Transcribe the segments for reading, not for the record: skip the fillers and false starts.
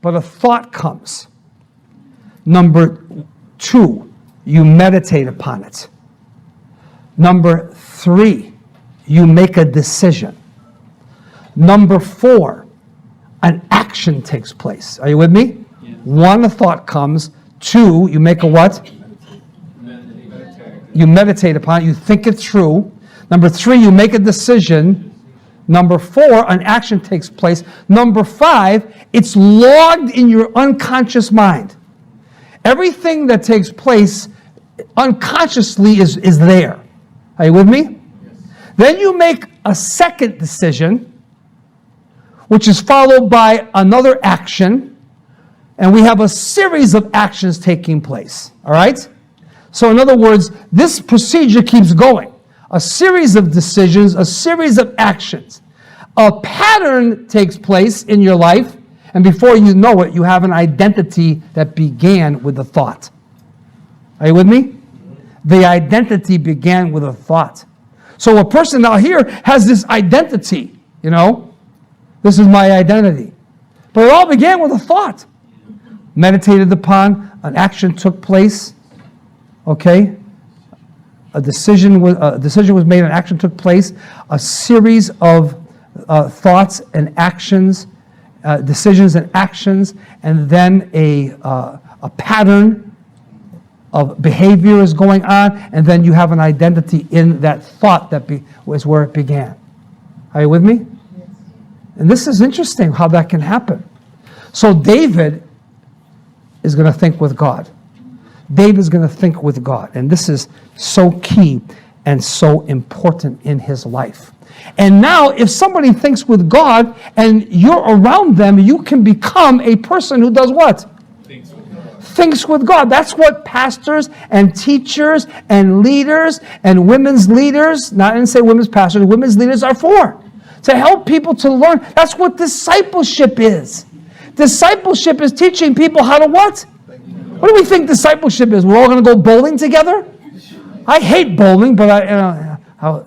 but a thought comes. Number 2, you meditate upon it. Number 3, you make a decision. Number 4, an action takes place. Are you with me? Yeah. 1, a thought comes. 2, you make a what? You meditate upon it. You think it through. Number 3, you make a decision. Number 4, an action takes place. Number 5, it's logged in your unconscious mind. Everything that takes place unconsciously is there. Are you with me? Yes. Then you make a second decision, which is followed by another action, and we have a series of actions taking place. All right? So in other words, this procedure keeps going. A series of decisions, a series of actions. A pattern takes place in your life, and before you know it, you have an identity that began with a thought. Are you with me? The identity began with a thought. So a person out here has this identity, you know. This is my identity. But it all began with a thought. Meditated upon, an action took place, okay? A decision was made, an action took place, a series of thoughts and actions, decisions and actions, and then a pattern of behavior is going on, and then you have an identity in that thought that was where it began. Are you with me? Yes. And this is interesting how that can happen. So David is going to think with God. David's going to think with God. And this is so key and so important in his life. And now, if somebody thinks with God and you're around them, you can become a person who does what? Thinks with God. That's what pastors and teachers and leaders and women's leaders, not to say women's pastors, women's leaders are for. To help people to learn. That's what discipleship is. Discipleship is teaching people how to what? What do we think discipleship is? We're all going to go bowling together? I hate bowling, but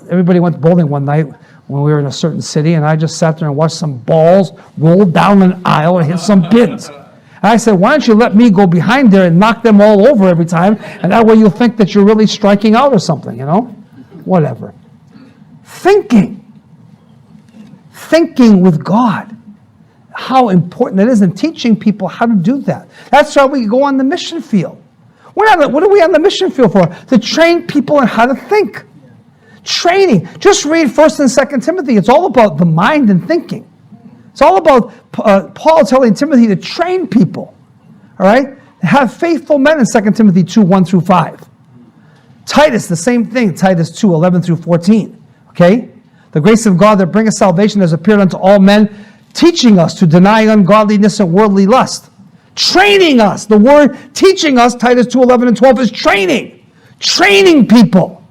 everybody went bowling one night when we were in a certain city, and I just sat there and watched some balls roll down an aisle and hit some pins. And I said, why don't you let me go behind there and knock them all over every time, and that way you'll think that you're really striking out or something, you know? Whatever. Thinking with God. How important that is in teaching people how to do that. That's why we go on the mission field. What are we on the mission field for? To train people on how to think. Training. Just read 1st and 2nd Timothy. It's all about the mind and thinking. It's all about Paul telling Timothy to train people. All right? Have faithful men in 2 Timothy 2, 1 through 5. Titus, the same thing. Titus 2, 11 through 14. Okay? The grace of God that bringeth salvation has appeared unto all men, teaching us to deny ungodliness and worldly lust. Training us. The word teaching us, Titus 2, 11 and 12, is training. Training people.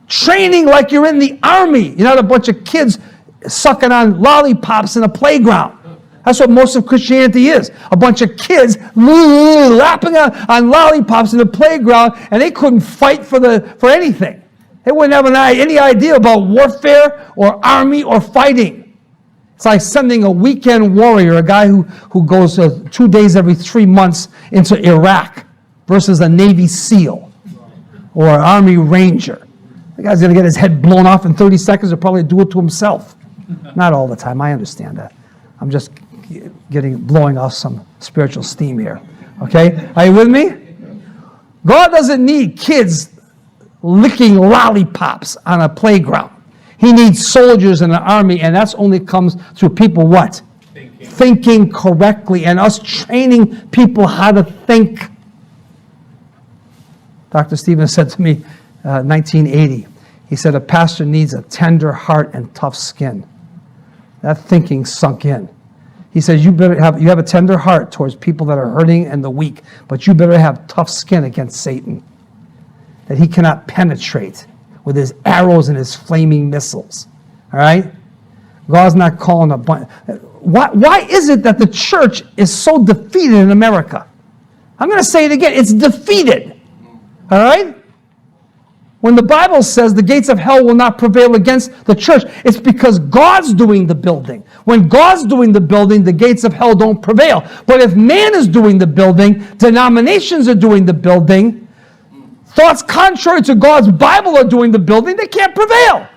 Training like you're in the army. You're not a bunch of kids sucking on lollipops in a playground. That's what most of Christianity is. A bunch of kids lapping on lollipops in the playground, and they couldn't fight for anything. They wouldn't have any idea about warfare or army or fighting. It's like sending a weekend warrior, a guy who goes 2 days every 3 months into Iraq versus a Navy SEAL or an Army Ranger. The guy's going to get his head blown off in 30 seconds or probably do it to himself. Not all the time, I understand that. I'm just blowing off some spiritual steam here. Okay? Are you with me? God doesn't need kids licking lollipops on a playground. He needs soldiers in an army, and that's only comes through people what? Thinking correctly, and us training people how to think. Dr. Stevens said to me, 1980, he said, a pastor needs a tender heart and tough skin. That thinking sunk in. He says, you have a tender heart towards people that are hurting and the weak, but you better have tough skin against Satan, that he cannot penetrate with his arrows and his flaming missiles. All right? God's not calling a bunch. Why is it that the church is so defeated in America? I'm going to say it again. It's defeated. All right? When the Bible says the gates of hell will not prevail against the church, it's because God's doing the building. When God's doing the building, the gates of hell don't prevail. But if man is doing the building, denominations are doing the building, thoughts contrary to God's Bible are doing the building, they can't prevail.